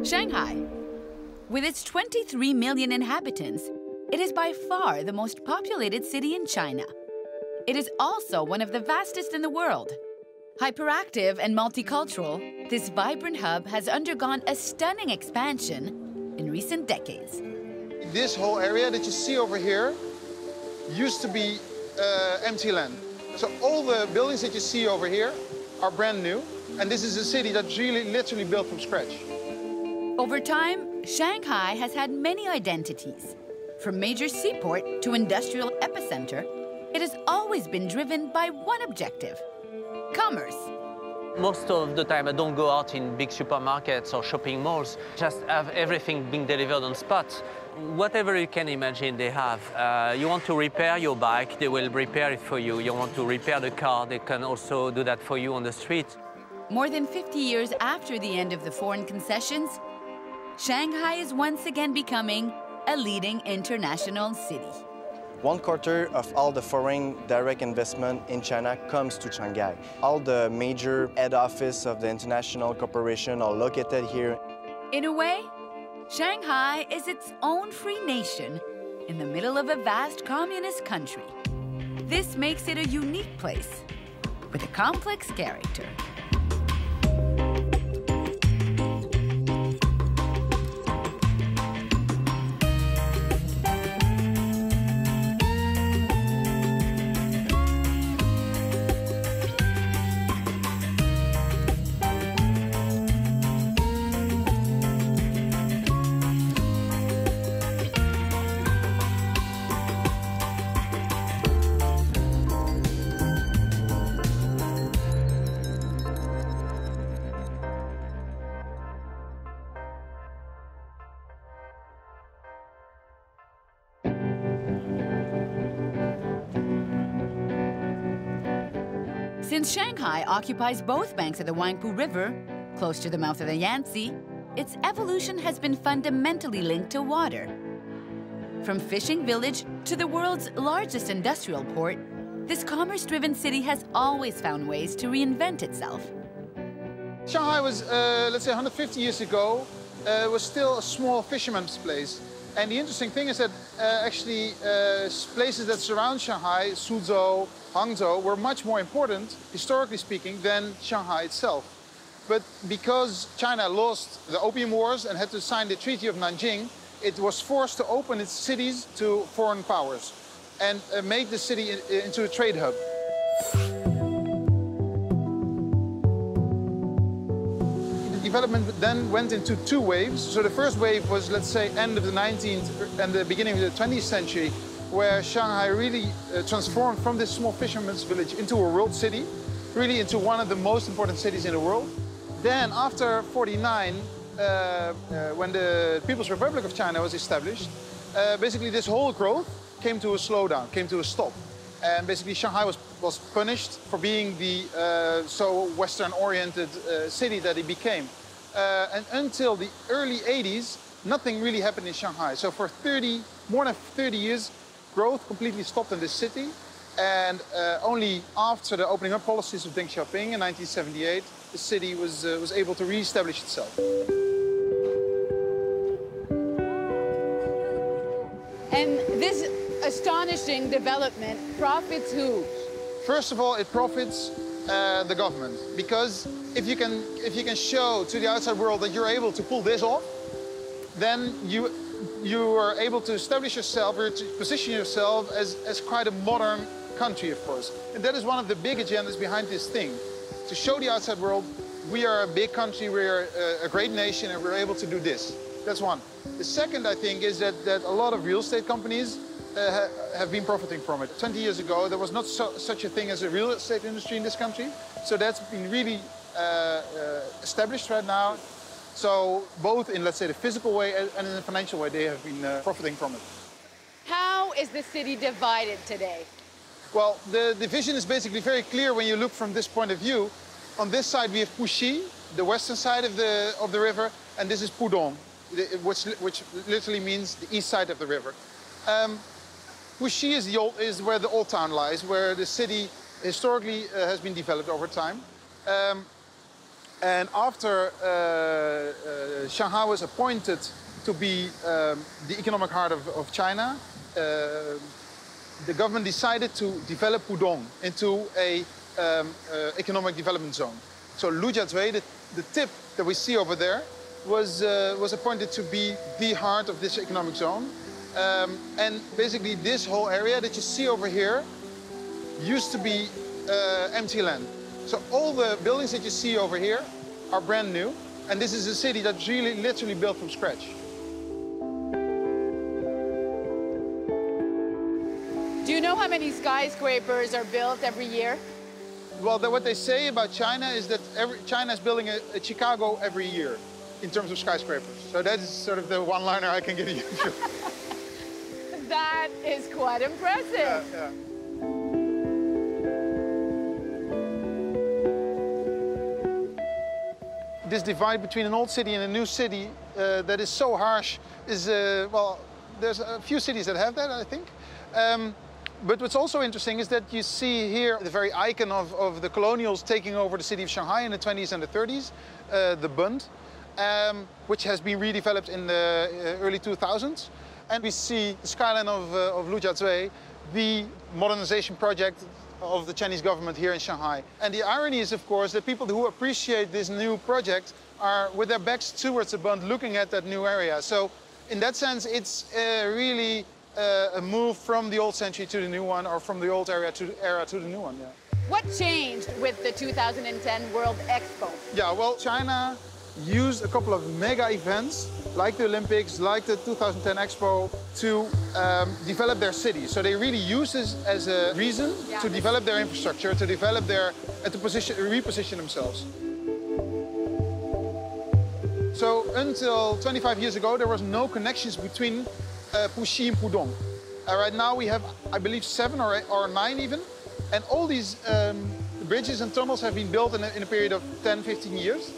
Shanghai. With its 23 million inhabitants, it is by far the most populated city in China. It is also one of the vastest in the world. Hyperactive and multicultural, this vibrant hub has undergone a stunning expansion in recent decades. This whole area that you see over here used to be empty land. So all the buildings that you see over here are brand new, and this is a city that's really literally built from scratch. Over time, Shanghai has had many identities. From major seaport to industrial epicenter, it has always been driven by one objective: commerce. Most of the time, I don't go out in big supermarkets or shopping malls, just have everything being delivered on spot. Whatever you can imagine they have. You want to repair your bike, they will repair it for you. You want to repair the car, they can also do that for you on the street. More than 50 years after the end of the foreign concessions, Shanghai is once again becoming a leading international city. 1/4 of all the foreign direct investment in China comes to Shanghai. All the major head office of the international corporation are located here. In a way, Shanghai is its own free nation in the middle of a vast communist country. This makes it a unique place with a complex character. Since Shanghai occupies both banks of the Huangpu River, close to the mouth of the Yangtze, its evolution has been fundamentally linked to water. From fishing village to the world's largest industrial port, this commerce-driven city has always found ways to reinvent itself. Shanghai was, let's say 150 years ago, was still a small fisherman's place. And the interesting thing is that actually places that surround Shanghai, Suzhou, Hangzhou, were much more important, historically speaking, than Shanghai itself. But because China lost the Opium Wars and had to sign the Treaty of Nanjing, it was forced to open its cities to foreign powers and make the city into a trade hub. Development then went into two waves. So the first wave was, let's say, end of the 19th and the beginning of the 20th century, where Shanghai really transformed from this small fisherman's village into a world city, really into one of the most important cities in the world. Then after 49, when the People's Republic of China was established, basically this whole growth came to a slowdown, came to a stop. And basically Shanghai was punished for being the so Western-oriented city that it became. And until the early 80s, nothing really happened in Shanghai. So for more than 30 years, growth completely stopped in this city. And only after the opening up policies of Deng Xiaoping in 1978, the city was able to re-establish itself. And this astonishing development profits who? First of all, it profits the government, because if you can show to the outside world that you're able to pull this off, then you are able to establish yourself or to position yourself as quite a modern country, of course. And that is one of the big agendas behind this thing, to show the outside world we are a big country, we are a great nation, and we're able to do this. That's one. The second, I think, is that a lot of real estate companies have been profiting from it. 20 years ago, there was not such a thing as a real estate industry in this country. So that's been really established right now. So both in, let's say, the physical way and in the financial way, they have been profiting from it. How is the city divided today? Well, the division is basically very clear when you look from this point of view. On this side, we have Puxi, the western side of the river, and this is Pudong, which literally means the east side of the river. Puxi is where the old town lies, where the city historically has been developed over time. And after Shanghai was appointed to be the economic heart of China, the government decided to develop Pudong into a economic development zone. So Lujiazui, the tip that we see over there, was appointed to be the heart of this economic zone. And basically this whole area that you see over here used to be empty land. So all the buildings that you see over here are brand new. And this is a city that's really literally built from scratch. Do you know how many skyscrapers are built every year? Well, what they say about China is that China is building a Chicago every year in terms of skyscrapers. So that is sort of the one-liner I can give you. That is quite impressive. Yeah. This divide between an old city and a new city that is so harsh is, well, there's a few cities that have that, I think. But what's also interesting is that you see here the very icon of the colonials taking over the city of Shanghai in the 20s and the 30s, the Bund, which has been redeveloped in the early 2000s. And we see the skyline of Lujiazui, the modernization project of the Chinese government here in Shanghai. And the irony is, of course, that people who appreciate this new project are with their backs towards the Bund looking at that new area. So in that sense, it's really a move from the old century to the new one, or from the old era to the new one. Yeah. What changed with the 2010 World Expo? Yeah, well, China used a couple of mega events, like the Olympics, like the 2010 Expo, to develop their city. So they really used this as a reason to develop their infrastructure, to develop and to reposition themselves. So until 25 years ago, there was no connections between Puxi and Pudong. Right now we have, I believe, 7 or 9 even. And all these bridges and tunnels have been built in a period of 10, 15 years.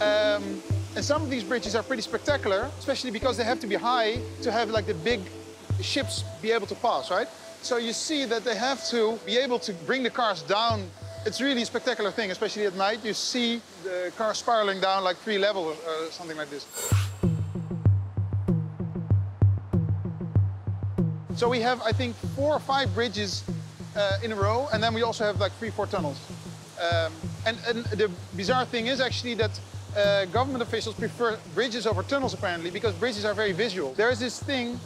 And some of these bridges are pretty spectacular, especially because they have to be high to have like the big ships be able to pass, right? So you see that they have to be able to bring the cars down. It's really a spectacular thing, especially at night. You see the cars spiraling down like 3 levels or something like this. So we have, I think, 4 or 5 bridges in a row, and then we also have like 3 or 4 tunnels. And the bizarre thing is actually that government officials prefer bridges over tunnels, apparently, because bridges are very visual. There is this thing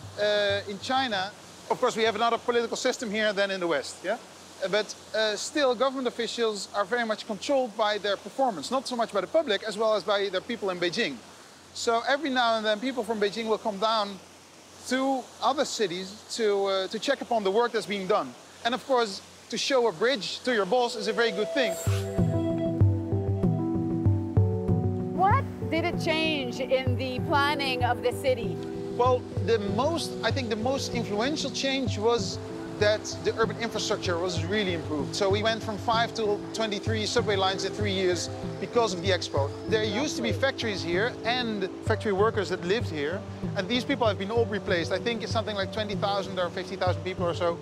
in China. Of course, we have another political system here than in the West, yeah? But still, government officials are very much controlled by their performance, not so much by the public as well as by the people in Beijing. So every now and then, people from Beijing will come down to other cities to check upon the work that's being done. And of course, to show a bridge to your boss is a very good thing. What did it change in the planning of the city? Well, I think the most influential change was that the urban infrastructure was really improved. So we went from 5 to 23 subway lines in 3 years because of the Expo. There used to be factories here and factory workers that lived here, and these people have been all replaced. I think it's something like 20,000 or 50,000 people or so.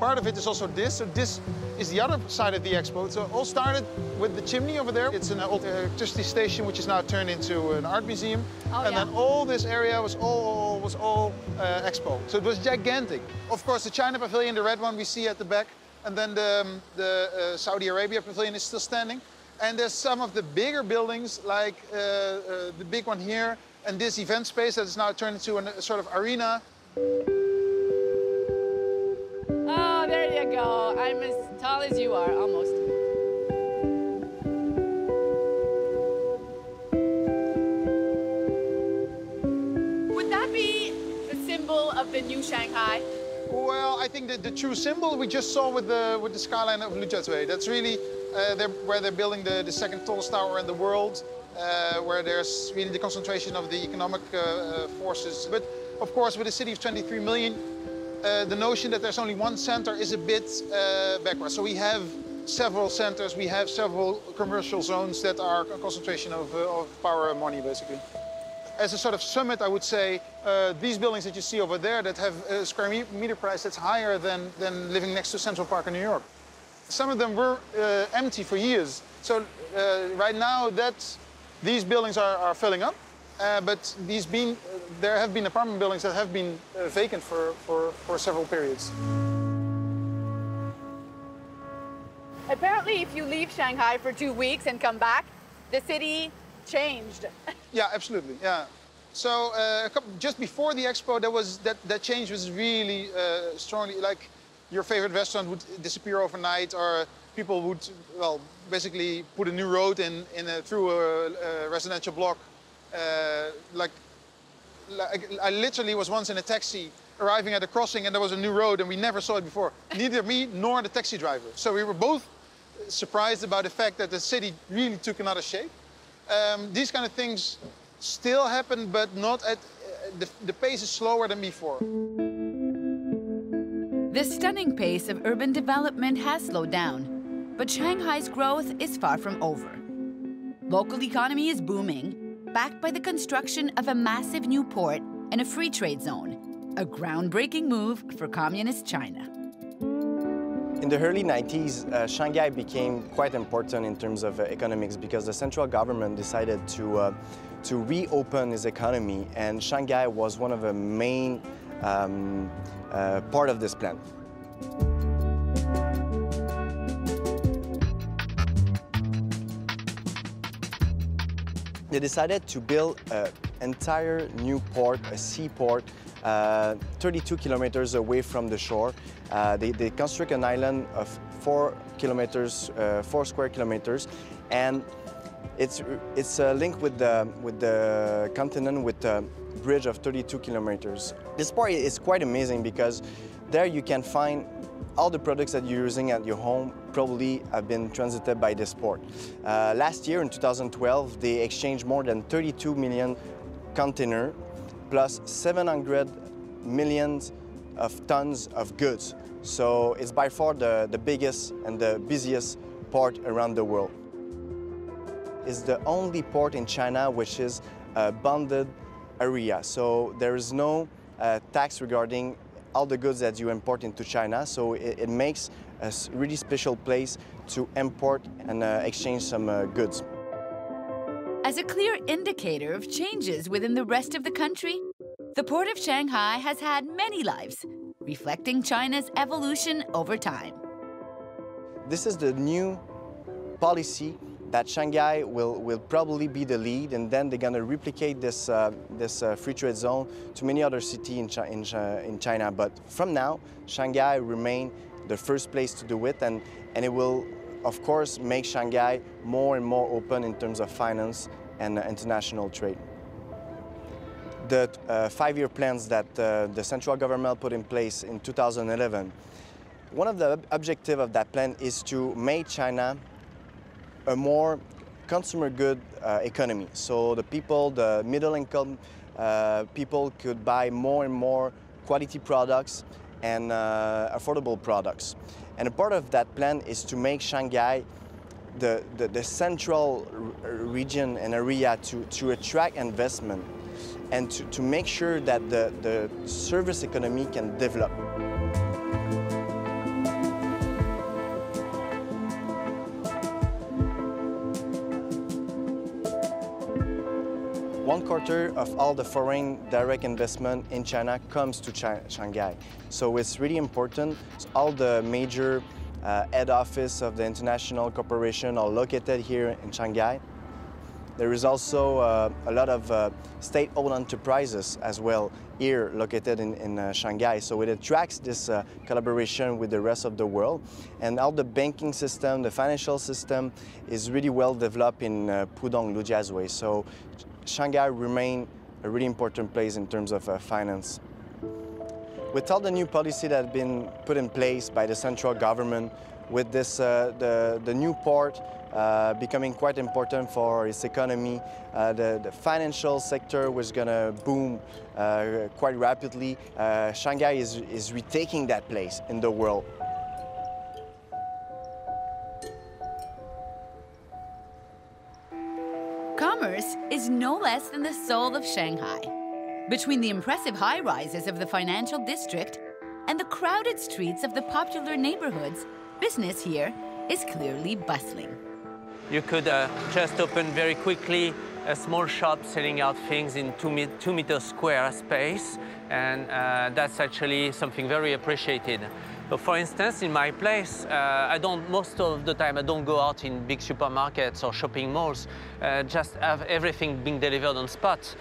Part of it is also this. So this is the other side of the Expo. So it all started with the chimney over there. It's an old electricity station, which is now turned into an art museum. Then all this area was all Expo. So it was gigantic. Of course, the China pavilion, the red one we see at the back, and then the Saudi Arabia pavilion is still standing. And there's some of the bigger buildings, like the big one here, and this event space that is now turned into a sort of arena. Oh, there you go. I'm as tall as you are, almost. Would that be the symbol of the new Shanghai? Well, I think that the true symbol we just saw with the skyline of Lujiazui. That's really where they're building the second tallest tower in the world, where there's really the concentration of the economic forces. But of course, with a city of 23 million, the notion that there's only one center is a bit backwards. So we have several centers, we have several commercial zones that are a concentration of power and money, basically. As a sort of summit, I would say, these buildings that you see over there that have a square meter price that's higher than living next to Central Park in New York. Some of them were empty for years. So Right now, these buildings are filling up, but there have been apartment buildings that have been vacant for several periods. Apparently, if you leave Shanghai for 2 weeks and come back, the city changed. Yeah, absolutely. Yeah. So just before the expo, that change was really strongly. Like your favorite restaurant would disappear overnight, or people would, well, basically put a new road through a residential block. Like I literally was once in a taxi arriving at a crossing, and there was a new road, and we never saw it before. Neither me nor the taxi driver. So we were both surprised about the fact that the city really took another shape. These kind of things still happen, but not at the pace is slower than before. The stunning pace of urban development has slowed down, but Shanghai's growth is far from over. Local economy is booming, backed by the construction of a massive new port and a free trade zone, a groundbreaking move for communist China. In the early 90s, Shanghai became quite important in terms of economics because the central government decided to reopen its economy, and Shanghai was one of the main part of this plan. They decided to build an entire new port, a seaport, 32 kilometers away from the shore. They construct an island of 4 square kilometers, and it's linked with the continent with a bridge of 32 kilometers. This port is quite amazing because there you can find all the products that you're using at your home probably have been transited by this port. Last year, in 2012, they exchanged more than 32 million containers plus 700 million of tons of goods. So it's by far the biggest and the busiest port around the world. It's the only port in China which is a bonded area. So there is no tax regarding all the goods that you import into China. So it makes a really special place to import and exchange some goods. As a clear indicator of changes within the rest of the country, the port of Shanghai has had many lives, reflecting China's evolution over time. This is the new policy that Shanghai will probably be the lead, and then they're going to replicate this free trade zone to many other cities in China. But from now, Shanghai remain the first place to do it, and it will, of course, make Shanghai more and more open in terms of finance and international trade. The 5-year plans that the central government put in place in 2011, one of the objectives of that plan is to make China a more consumer good economy. So the middle income people could buy more and more quality products and affordable products. And a part of that plan is to make Shanghai the central region and area to attract investment and to make sure that the service economy can develop. One quarter of all the foreign direct investment in China comes to Shanghai. So it's really important. All the major head office of the international corporation are located here in Shanghai. There is also a lot of state-owned enterprises as well here located in Shanghai. So it attracts this collaboration with the rest of the world. And all the banking system, the financial system is really well developed in Pudong, Lujiazui. So Shanghai remains a really important place in terms of finance. With all the new policy that have been put in place by the central government, with this the new port becoming quite important for its economy, the financial sector was going to boom quite rapidly. Shanghai is retaking that place in the world. Commerce is no less than the soul of Shanghai. Between the impressive high-rises of the financial district and the crowded streets of the popular neighborhoods, business here is clearly bustling. You could just open very quickly a small shop selling out things in 2 meter square space, and that's actually something very appreciated. So for instance, in my place, most of the time I don't go out in big supermarkets or shopping malls, just have everything being delivered on spot.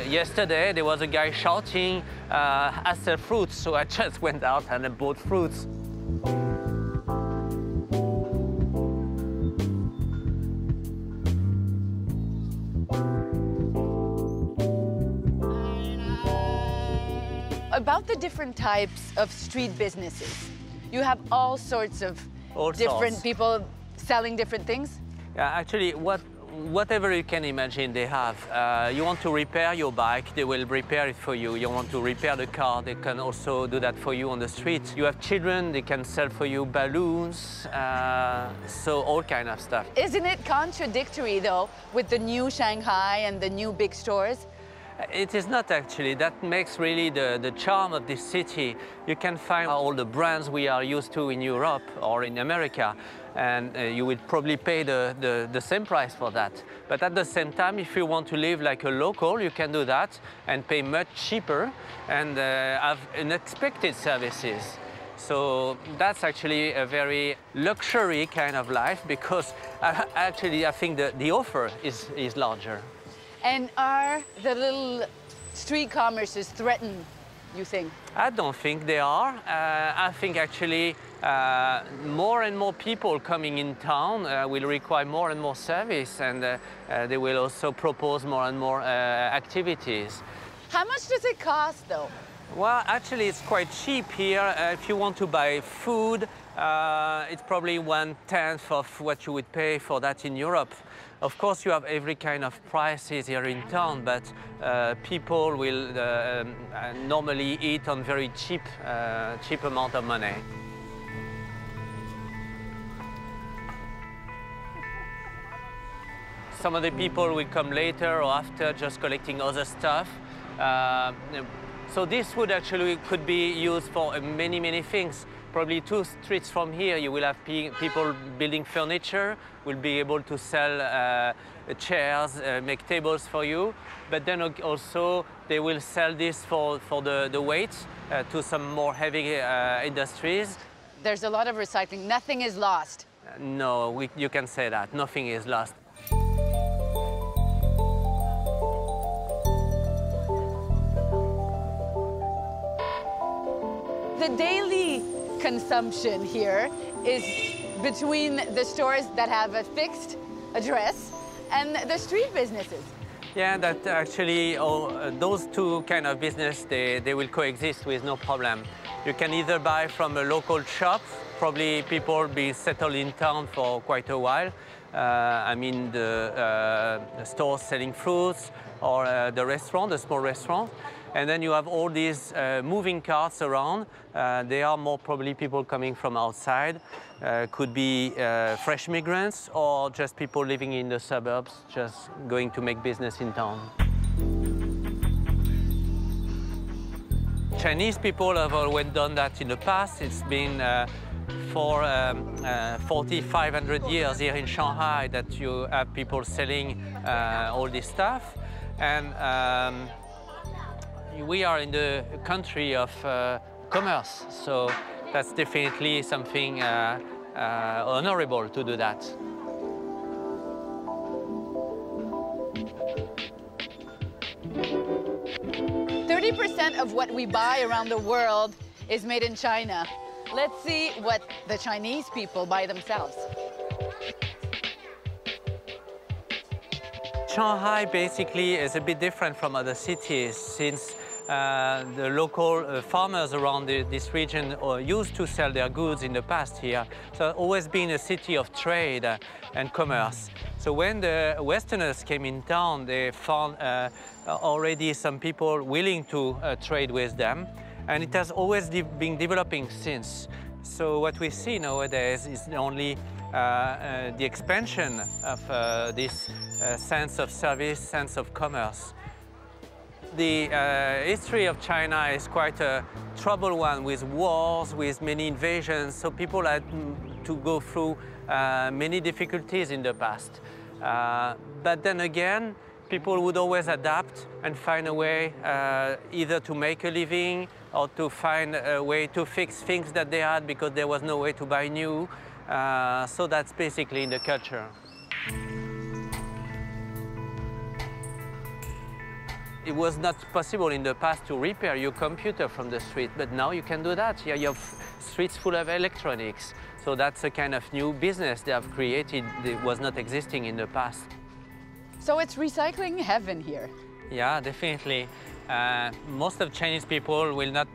Yesterday there was a guy shouting, I sell fruits, so I just went out and I bought fruits. About the different types of street businesses, you have all sorts of different people selling different things? Yeah, actually, whatever you can imagine they have. You want to repair your bike, they will repair it for you. You want to repair the car, they can also do that for you on the street. You have children, they can sell for you balloons, so all kind of stuff. Isn't it contradictory, though, with the new Shanghai and the new big stores? It is not actually. That makes really the charm of this city. You can find all the brands we are used to in Europe or in America, and you would probably pay the same price for that. But at the same time, if you want to live like a local, you can do that and pay much cheaper and have unexpected services. So that's actually a very luxury kind of life, because actually I think the offer is larger. And are the little street commerces threatened, you think? I don't think they are. I think actually more and more people coming in town will require more and more service, and they will also propose more and more activities. How much does it cost, though? Well, actually, it's quite cheap here. If you want to buy food, it's probably 1/10 of what you would pay for that in Europe. Of course, you have every kind of prices here in town, but people will normally eat on very cheap amount of money. Some of the people will come later or after, just collecting other stuff. So this wood actually could be used for many things. Probably 2 streets from here, you will have people building furniture, will be able to sell chairs, make tables for you. But then also they will sell this for the weight to some more heavy industries. There's a lot of recycling. Nothing is lost. No, you can say that. Nothing is lost. The daily consumption here is between the stores that have a fixed address and the street businesses. Yeah, that actually, those two kind of business, they will coexist with no problem. You can either buy from a local shop, probably people be settled in town for quite a while. I mean, the stores selling fruits, or the restaurant, the small restaurant. And then you have all these moving carts around. They are more probably people coming from outside. Could be fresh migrants or just people living in the suburbs, just going to make business in town. Chinese people have always done that in the past. It's been for 4,500 years here in Shanghai that you have people selling all this stuff. And we are in the country of commerce, so that's definitely something honorable to do that. % of what we buy around the world is made in China. Let's see what the Chinese people buy themselves. Shanghai basically is a bit different from other cities, since the local farmers around this region used to sell their goods in the past here. So it's always been a city of trade and commerce. So when the Westerners came in town, they found already some people willing to trade with them. And it has always been developing since. So what we see nowadays is only the expansion of this sense of service, sense of commerce. The history of China is quite a troubled one, with wars, with many invasions, so people had to go through many difficulties in the past. But then again, people would always adapt and find a way either to make a living or to find a way to fix things that they had because there was no way to buy new. So that's basically in the culture. It was not possible in the past to repair your computer from the street, but now you can do that. You have streets full of electronics. So that's a kind of new business they have created that was not existing in the past. So it's recycling heaven here. Yeah, definitely. Most of Chinese people will not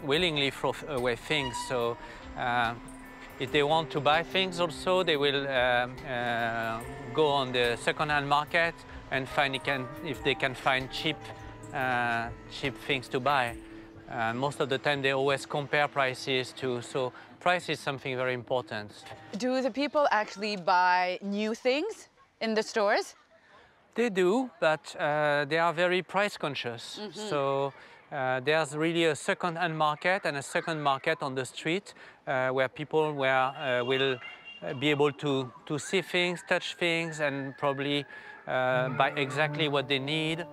willingly throw away things. So if they want to buy things also, they will go on the second-hand market and find if they can find cheap things to buy. Most of the time, they always compare prices too. So price is something very important. Do the people actually buy new things in the stores? They do, but they are very price conscious. Mm-hmm. So there's really a second-hand market and a second market on the street where people will be able to see things, touch things, and probably buy exactly what they need.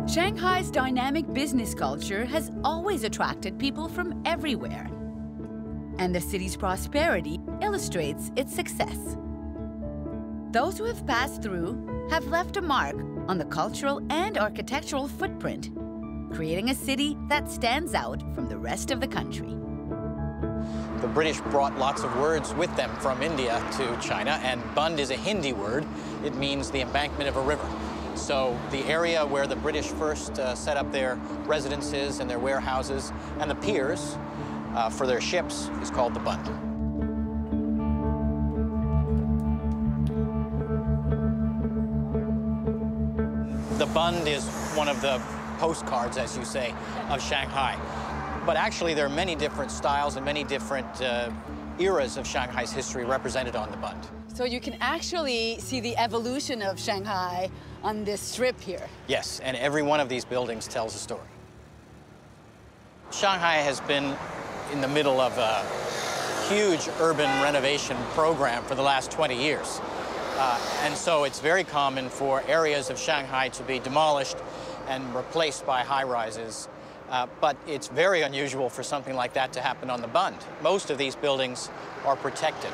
Shanghai's dynamic business culture has always attracted people from everywhere. And the city's prosperity illustrates its success. Those who have passed through have left a mark on the cultural and architectural footprint, creating a city that stands out from the rest of the country. The British brought lots of words with them from India to China, and Bund is a Hindi word. It means the embankment of a river. So the area where the British first set up their residences and their warehouses and the piers for their ships is called the Bund. The Bund is one of the postcards, as you say, of Shanghai. But actually, there are many different styles and many different eras of Shanghai's history represented on the Bund. So you can actually see the evolution of Shanghai on this strip here. Yes, and every one of these buildings tells a story. Shanghai has been in the middle of a huge urban renovation program for the last 20 years. And so it's very common for areas of Shanghai to be demolished and replaced by high-rises. But it's very unusual for something like that to happen on the Bund. Most of these buildings are protected.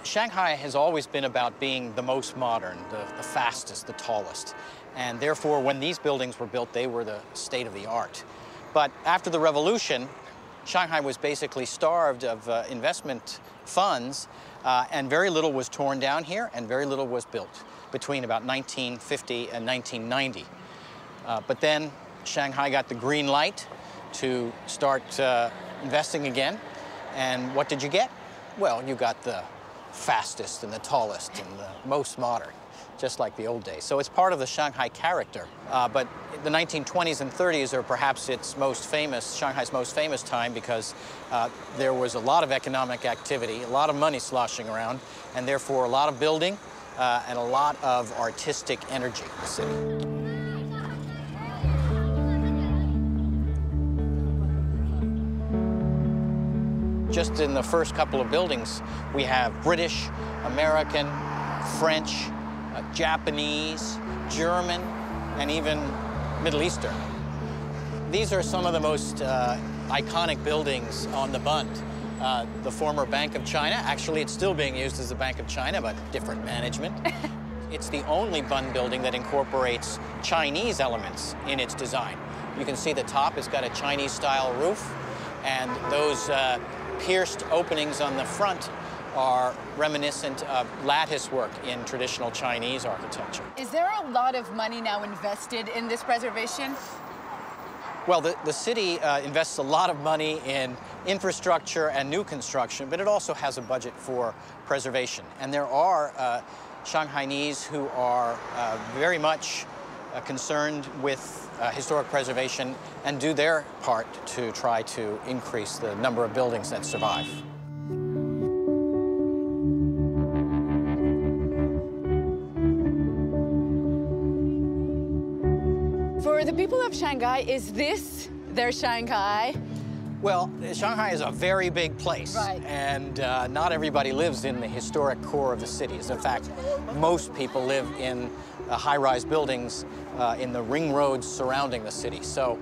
Shanghai has always been about being the most modern, the fastest, the tallest. And therefore, when these buildings were built, they were the state of the art. But after the revolution, Shanghai was basically starved of investment funds, and very little was torn down here, and very little was built between about 1950 and 1990. But then Shanghai got the green light to start investing again. And what did you get? Well, you got the fastest and the tallest and the most modern, just like the old days. So it's part of the Shanghai character. But the 1920s and 30s are perhaps its most famous, Shanghai's most famous time, because there was a lot of economic activity, a lot of money sloshing around, and therefore a lot of building and a lot of artistic energy in the city. Just in the first couple of buildings, we have British, American, French, Japanese, German, and even Middle Eastern. These are some of the most iconic buildings on the Bund. The former Bank of China, actually it's still being used as the Bank of China, but different management. It's the only Bund building that incorporates Chinese elements in its design. You can see the top has got a Chinese-style roof, and those pierced openings on the front are reminiscent of lattice work in traditional Chinese architecture. Is there a lot of money now invested in this preservation? Well, the city invests a lot of money in infrastructure and new construction, but it also has a budget for preservation. And there are Shanghainese who are very much concerned with historic preservation and do their part to try to increase the number of buildings that survive. For the people of Shanghai, is this their Shanghai? Well, Shanghai is a very big place, right. And not everybody lives in the historic core of the cities. In fact, most people live in high-rise buildings in the ring roads surrounding the city. So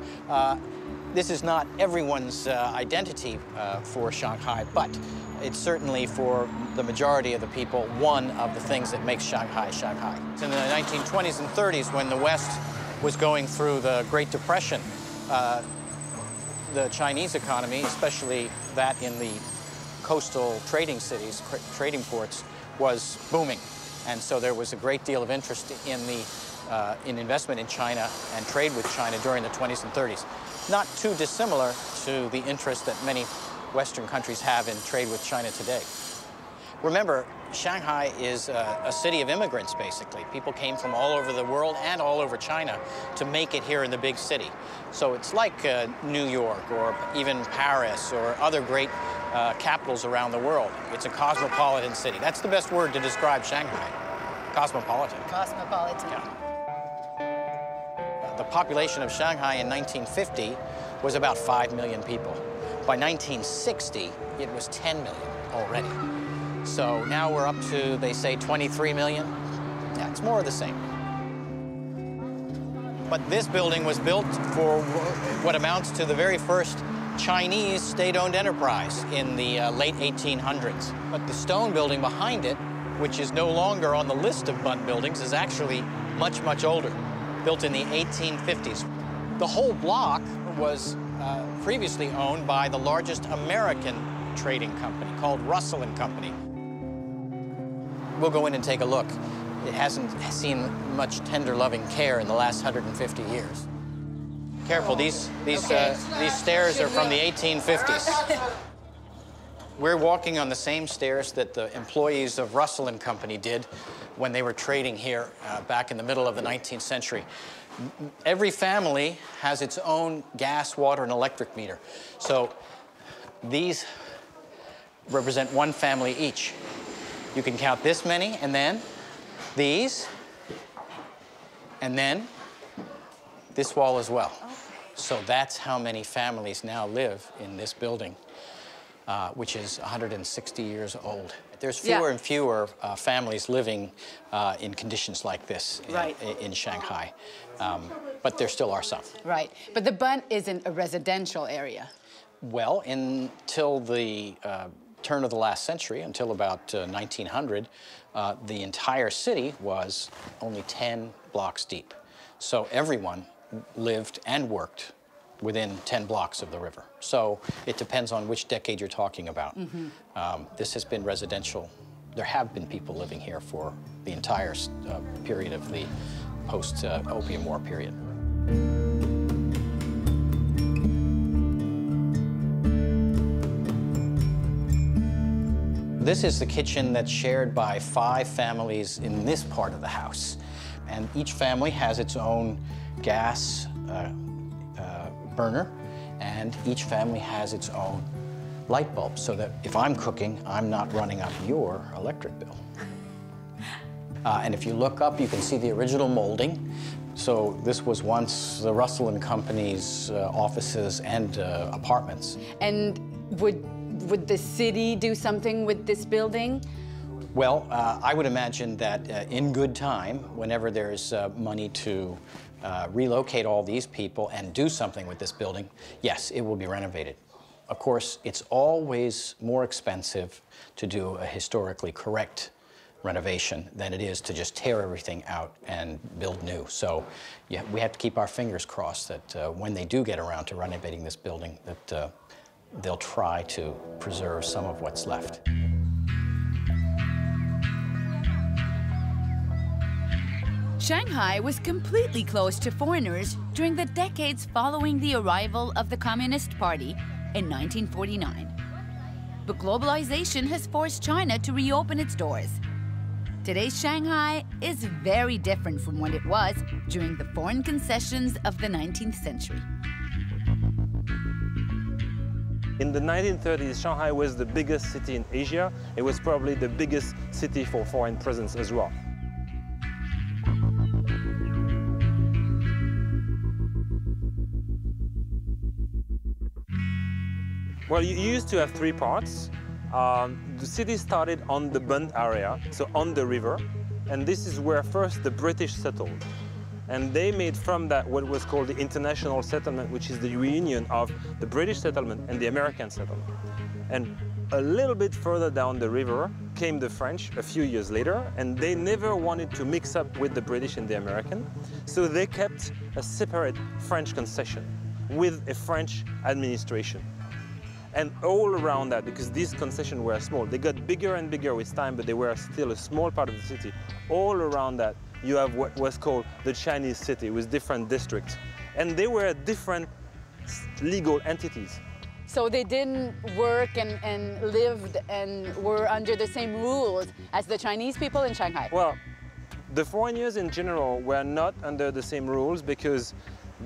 this is not everyone's identity for Shanghai, but it's certainly for the majority of the people one of the things that makes Shanghai, Shanghai. In the 1920s and 30s, when the West was going through the Great Depression, the Chinese economy, especially that in the coastal trading cities, trading ports, was booming. And so there was a great deal of interest in investment in China and trade with China during the 20s and 30s. Not too dissimilar to the interest that many Western countries have in trade with China today. Remember, Shanghai is a city of immigrants, basically. People came from all over the world and all over China to make it here in the big city. So it's like New York or even Paris or other great capitals around the world. It's a cosmopolitan city. That's the best word to describe Shanghai. Cosmopolitan. Cosmopolitan. Yeah. The population of Shanghai in 1950 was about 5 million people. By 1960, it was 10 million already. So now we're up to, they say, 23 million. Yeah, it's more of the same. But this building was built for what amounts to the very first Chinese state-owned enterprise in the late 1800s. But the stone building behind it, which is no longer on the list of Bund buildings, is actually much, much older, built in the 1850s. The whole block was previously owned by the largest American trading company called Russell & Company. We'll go in and take a look. It hasn't seen much tender, loving care in the last 150 years. Careful, these stairs are from the 1850s. We're walking on the same stairs that the employees of Russell & Company did when they were trading here back in the middle of the 19th century. Every family has its own gas, water, and electric meter. So these represent one family each. You can count this many, and then these, and then this wall as well. Okay. So that's how many families now live in this building, which is 160 years old. There's fewer and fewer families living in conditions like this in Shanghai, but there still are some. Right, but the Bund isn't a residential area. Well, until the turn of the last century, until about 1900, the entire city was only 10 blocks deep. So everyone lived and worked within 10 blocks of the river. So it depends on which decade you're talking about. Mm-hmm. This has been residential. There have been people living here for the entire period of the post-Opium War period. This is the kitchen that's shared by 5 families in this part of the house. And each family has its own gas burner, and each family has its own light bulb, so that if I'm cooking, I'm not running up your electric bill. And if you look up, you can see the original molding. So this was once the Russell & Company's offices and apartments. And would the city do something with this building? Well, I would imagine that in good time, whenever there's money to relocate all these people and do something with this building, yes, it will be renovated. Of course, it's always more expensive to do a historically correct renovation than it is to just tear everything out and build new. So yeah, we have to keep our fingers crossed that when they do get around to renovating this building, that they'll try to preserve some of what's left. Shanghai was completely closed to foreigners during the decades following the arrival of the Communist Party in 1949. But globalization has forced China to reopen its doors. Today's Shanghai is very different from what it was during the foreign concessions of the 19th century. In the 1930s, Shanghai was the biggest city in Asia. It was probably the biggest city for foreign presence as well. Well, you used to have three parts. The city started on the Bund area, so on the river, and this is where first the British settled. And they made from that what was called the international settlement, which is the reunion of the British settlement and the American settlement. And a little bit further down the river came the French a few years later, and they never wanted to mix up with the British and the American, so they kept a separate French concession with a French administration. And all around that, because these concessions were small, they got bigger and bigger with time, but they were still a small part of the city. All around that, you have what was called the Chinese city with different districts. And they were different legal entities. So they didn't work and lived and were under the same rules as the Chinese people in Shanghai? Well, the foreigners in general were not under the same rules because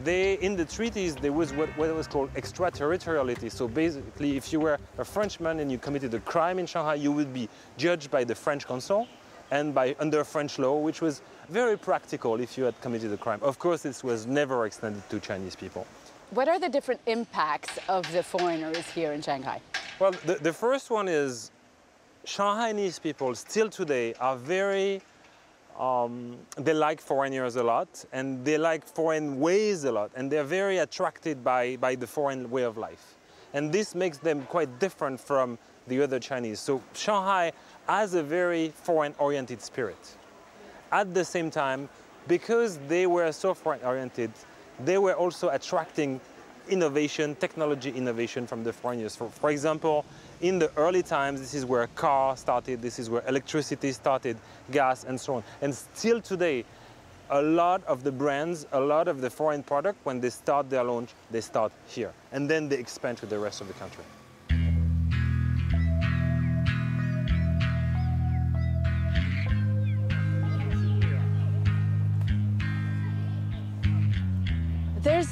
in the treaties, there was what was called extraterritoriality. So basically, if you were a Frenchman and you committed a crime in Shanghai, you would be judged by the French consul and under French law, which was very practical if you had committed a crime. Of course, this was never extended to Chinese people. What are the different impacts of the foreigners here in Shanghai? Well, the first one is Shanghainese people still today are very, they like foreigners a lot, and they like foreign ways a lot, and they're very attracted by the foreign way of life. And this makes them quite different from the other Chinese. So Shanghai has a very foreign-oriented spirit. At the same time, because they were so foreign-oriented, they were also attracting innovation, technology innovation from the foreigners. For example, in the early times, this is where cars started, this is where electricity started, gas, and so on. And still today, a lot of the brands, a lot of the foreign product, when they start their launch, they start here. And then they expand to the rest of the country.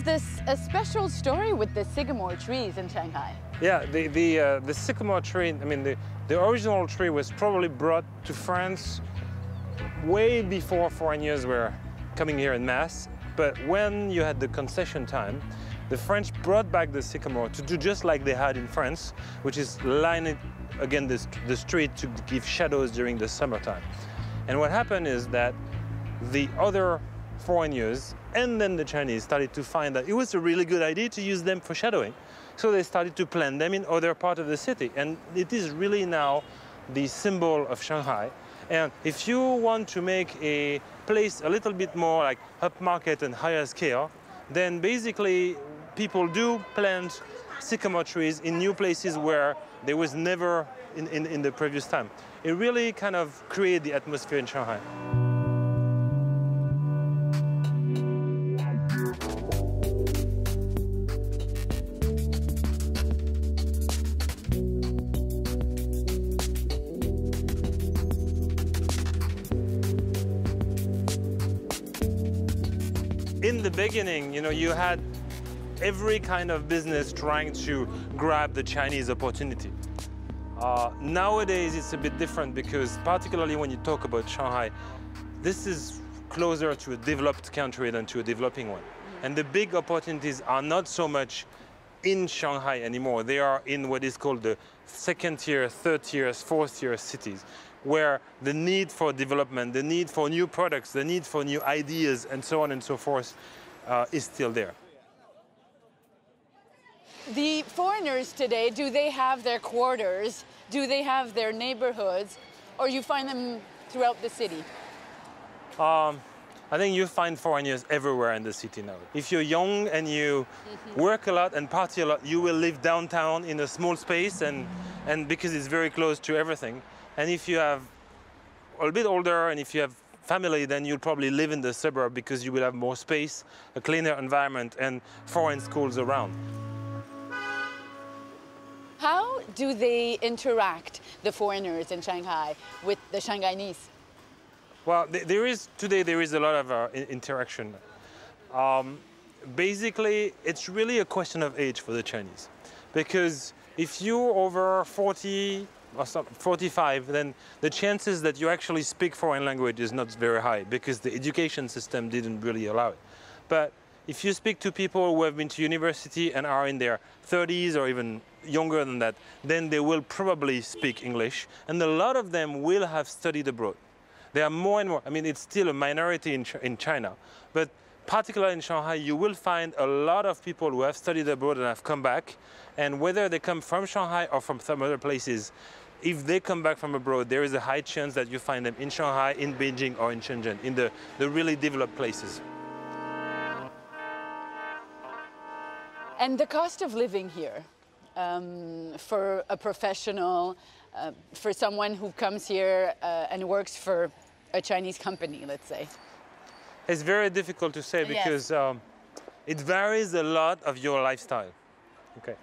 There's a special story with the sycamore trees in Shanghai. Yeah, the sycamore tree, I mean, the original tree was probably brought to France way before foreigners were coming here en masse. But when you had the concession time, the French brought back the sycamore to do just like they had in France, which is line it against the street to give shadows during the summertime. And what happened is that the other foreigners and then the Chinese started to find that it was a really good idea to use them for shadowing. So they started to plant them in other parts of the city. And it is really now the symbol of Shanghai. And if you want to make a place a little bit more like upmarket and higher scale, then basically people do plant sycamore trees in new places where there was never in the previous time. It really kind of created the atmosphere in Shanghai. In the beginning, you had every kind of business trying to grab the Chinese opportunity. Nowadays, it's a bit different because particularly when you talk about Shanghai, this is closer to a developed country than to a developing one. And the big opportunities are not so much in Shanghai anymore. They are in what is called the second tier, third tier, fourth tier cities, where the need for development, the need for new products, the need for new ideas, and so on and so forth is still there. The foreigners today, do they have their quarters? Do they have their neighborhoods? Or you find them throughout the city? I think you find foreigners everywhere in the city now. If you're young and you work a lot and party a lot, you will live downtown in a small space and because it's very close to everything. And if you have a bit older and if you have family, then you'll probably live in the suburb because you will have more space, a cleaner environment, and foreign schools around. How do they interact, the foreigners in Shanghai, with the Shanghainese? Well, today there is a lot of interaction. Basically, it's really a question of age for the Chinese. Because if you're over 40, or 45, then the chances that you actually speak foreign language is not very high because the education system didn't really allow it. But if you speak to people who have been to university and are in their 30s or even younger than that, then they will probably speak English, and a lot of them will have studied abroad. There are more and more. I mean, it's still a minority in China, but particularly in Shanghai, you will find a lot of people who have studied abroad and have come back, and whether they come from Shanghai or from some other places, if they come back from abroad, there is a high chance that you find them in Shanghai, in Beijing, or in Shenzhen, in the really developed places. And the cost of living here for a professional, for someone who comes here and works for a Chinese company, let's say? It's very difficult to say because it varies a lot of your lifestyle. Okay.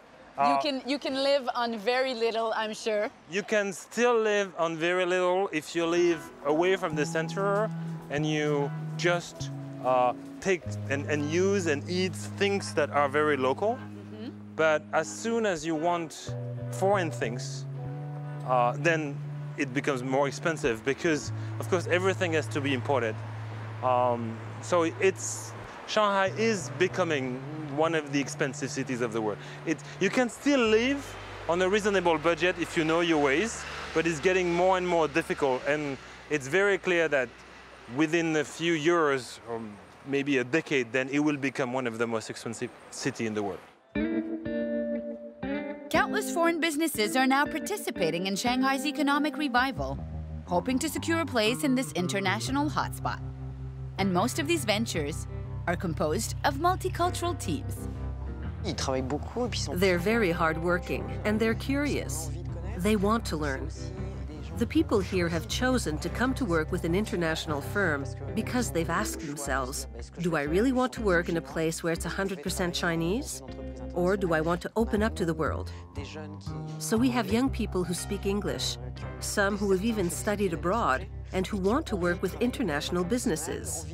You can live on very little, I'm sure. You can still live on very little if you live away from the center and you just take and use and eat things that are very local. Mm-hmm. But as soon as you want foreign things, then it becomes more expensive because, of course, everything has to be imported. So Shanghai is becoming one of the expensive cities of the world. You can still live on a reasonable budget if you know your ways, but it's getting more and more difficult. And it's very clear that within a few years, or maybe a decade, then it will become one of the most expensive cities in the world. Countless foreign businesses are now participating in Shanghai's economic revival, hoping to secure a place in this international hotspot. And most of these ventures are composed of multicultural teams. They're very hardworking and they're curious. They want to learn. The people here have chosen to come to work with an international firm because they've asked themselves, do I really want to work in a place where it's 100% Chinese? Or do I want to open up to the world? So we have young people who speak English, some who have even studied abroad, and who want to work with international businesses.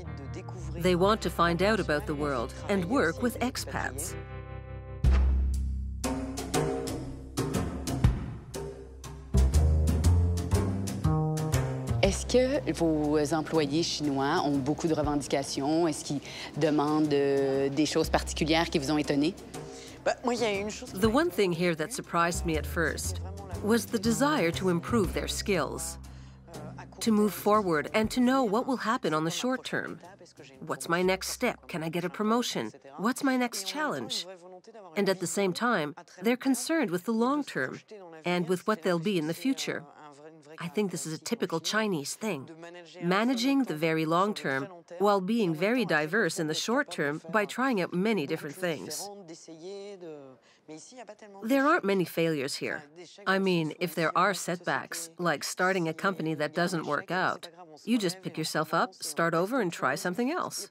They want to find out about the world and work with expats. Est-ce que vos employés chinois ont beaucoup de revendications? Est-ce qu'ils demandent des choses particulières qui vous ont étonné? The one thing here that surprised me at first was the desire to improve their skills, to move forward and to know what will happen on the short term. What's my next step? Can I get a promotion? What's my next challenge? And at the same time, they're concerned with the long term and with what they'll be in the future. I think this is a typical Chinese thing, managing the very long term while being very diverse in the short term by trying out many different things. There aren't many failures here. I mean, if there are setbacks, like starting a company that doesn't work out, you just pick yourself up, start over, and try something else.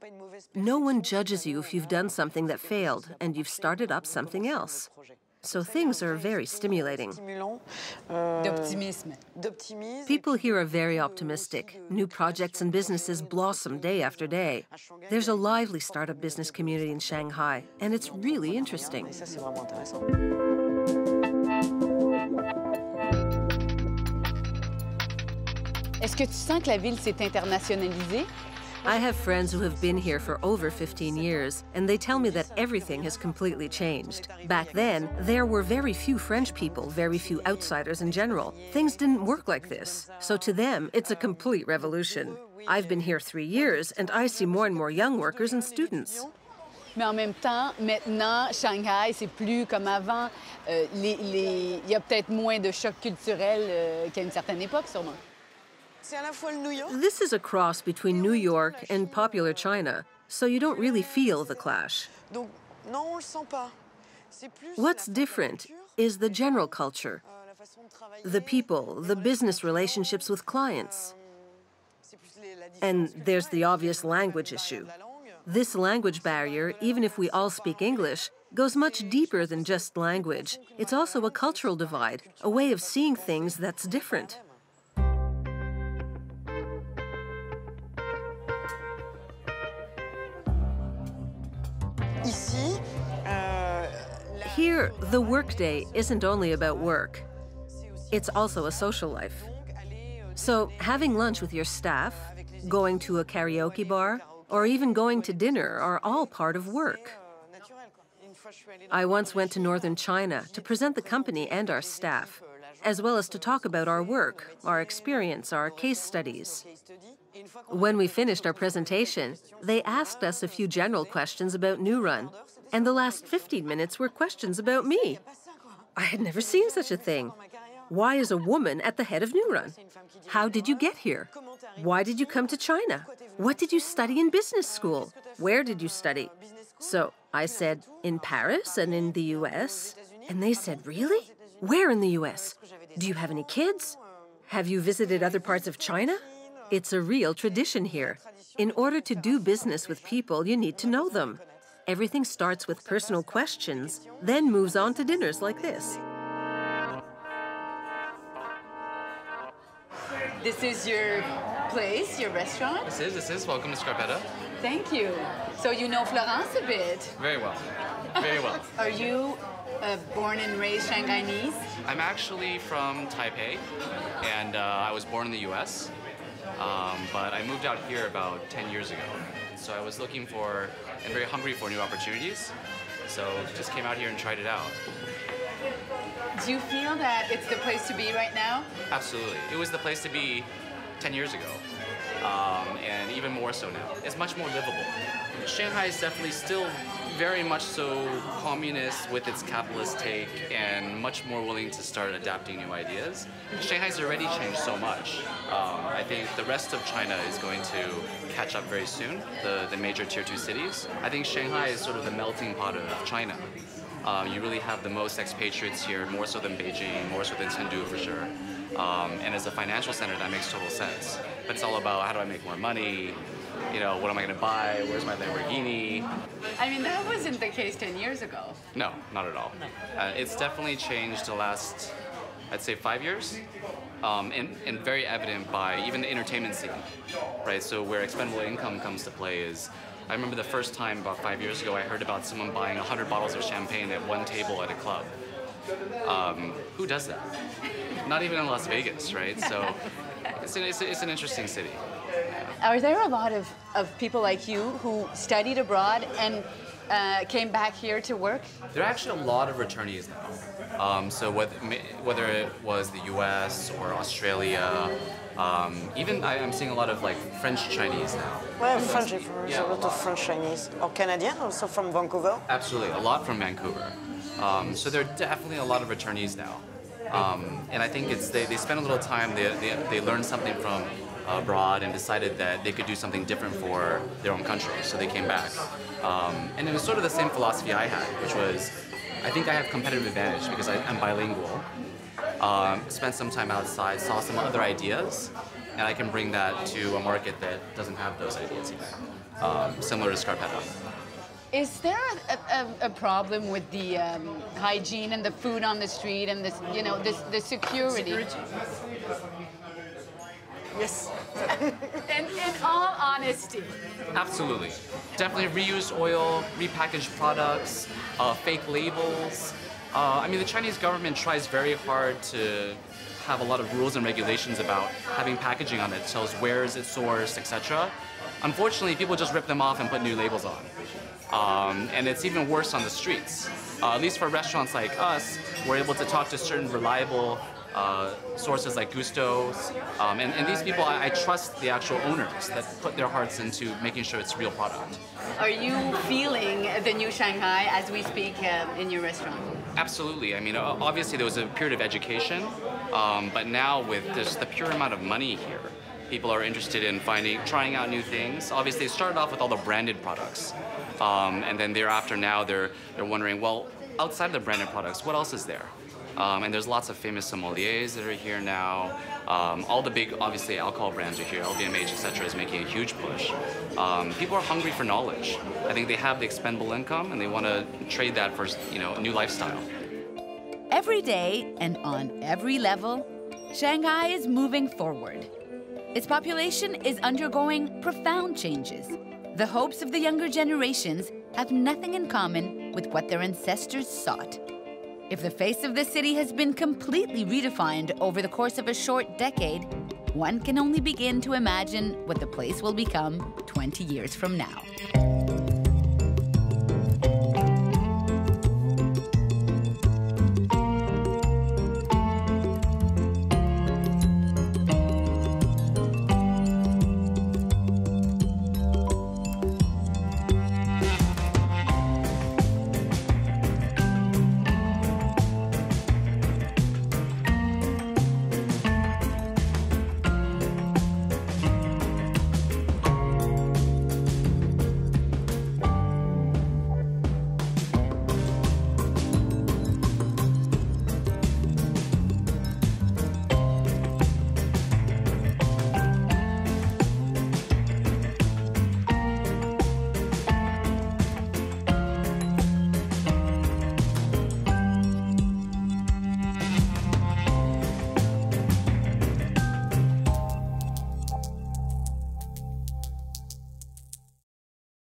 No one judges you if you've done something that failed and you've started up something else. So things are very stimulating. People here are very optimistic. New projects and businesses blossom day after day. There's a lively startup business community in Shanghai, and it's really interesting. Est-ce que tu sens que la ville s'est internationalisée? I have friends who have been here for over 15 years, and they tell me that everything has completely changed. Back then, there were very few French people, very few outsiders in general. Things didn't work like this. So to them, it's a complete revolution. I've been here 3 years, and I see more and more young workers and students. Mais en même temps, maintenant, Shanghai, c'est plus comme avant. Il y a peut-être moins de choc culturel qu'à une certaine époque, sûrement. This is a cross between New York and popular China, so you don't really feel the clash. What's different is the general culture, the people, the business relationships with clients. And there's the obvious language issue. This language barrier, even if we all speak English, goes much deeper than just language. It's also a cultural divide, a way of seeing things that's different. Here, the workday isn't only about work. It's also a social life. So having lunch with your staff, going to a karaoke bar, or even going to dinner are all part of work. I once went to northern China to present the company and our staff, as well as to talk about our work, our experience, our case studies. When we finished our presentation, they asked us a few general questions about New Run, and the last 15 minutes were questions about me. I had never seen such a thing. Why is a woman at the head of New Run? How did you get here? Why did you come to China? What did you study in business school? Where did you study? So I said, in Paris and in the US. And they said, really? Where in the US? Do you have any kids? Have you visited other parts of China? It's a real tradition here. In order to do business with people, you need to know them. Everything starts with personal questions, then moves on to dinners like this. This is your place, your restaurant? This is. Welcome to Scarpetta. Thank you. So you know Florence a bit? Very well. Very well. Are you born and raised Shanghainese? I'm actually from Taipei, and I was born in the US, but I moved out here about 10 years ago. So I was looking for and very hungry for new opportunities, so just came out here and tried it out. Do you feel that it's the place to be right now? Absolutely. It was the place to be 10 years ago, and even more so now. It's much more livable. Shanghai is definitely still very much so communist with its capitalist take and much more willing to start adapting new ideas. Shanghai's already changed so much. I think the rest of China is going to catch up very soon, the major tier 2 cities. I think Shanghai is sort of the melting pot of China. You really have the most expatriates here, more so than Beijing, more so than Chengdu for sure. And as a financial center, that makes total sense. But it's all about how do I make more money? You know, what am I going to buy? Where's my Lamborghini? I mean, that wasn't the case 10 years ago. No, not at all. No. It's definitely changed the last, I'd say, 5 years. And very evident by even the entertainment scene, right? So where expendable income comes to play is, I remember the first time about 5 years ago I heard about someone buying 100 bottles of champagne at one table at a club. Who does that? Not even in Las Vegas, right? So it's an interesting city. Are there a lot of people like you who studied abroad and came back here to work? There are actually a lot of returnees now. So whether it was the US or Australia, even I'm seeing a lot of like French Chinese now. Well, French, there's a lot of French Chinese. Or Canadian, also from Vancouver? Absolutely, a lot from Vancouver. So there are definitely a lot of returnees now. And I think it's they spend a little time, they learn something from abroad and decided that they could do something different for their own country, so they came back. And it was sort of the same philosophy I had, which was, I think I have competitive advantage because I'm bilingual. Spent some time outside, saw some other ideas, and I can bring that to a market that doesn't have those ideas yet, similar to Scarpetta. Is there a problem with the hygiene and the food on the street and this, you know, the security? Yes. In all honesty. Absolutely. Definitely reused oil, repackaged products, fake labels. I mean, the Chinese government tries very hard to have a lot of rules and regulations about having packaging on it, tells where is it sourced, etc. Unfortunately, people just rip them off and put new labels on. And it's even worse on the streets. At least for restaurants like us, we're able to talk to certain reliable sources like Gusto's, and these people, I trust the actual owners that put their hearts into making sure it's real product. Are you feeling the new Shanghai as we speak in your restaurant? Absolutely. I mean, obviously there was a period of education, but now with just the pure amount of money here, people are interested in trying out new things. Obviously, it started off with all the branded products, and then thereafter now they're wondering, well, outside of the branded products, what else is there? And there's lots of famous sommeliers that are here now. All the big, obviously, alcohol brands are here. LVMH, etc., is making a huge push. People are hungry for knowledge. I think they have the expendable income, and they want to trade that for, you know, a new lifestyle. Every day and on every level, Shanghai is moving forward. Its population is undergoing profound changes. The hopes of the younger generations have nothing in common with what their ancestors sought. If the face of the city has been completely redefined over the course of a short decade, one can only begin to imagine what the place will become 20 years from now.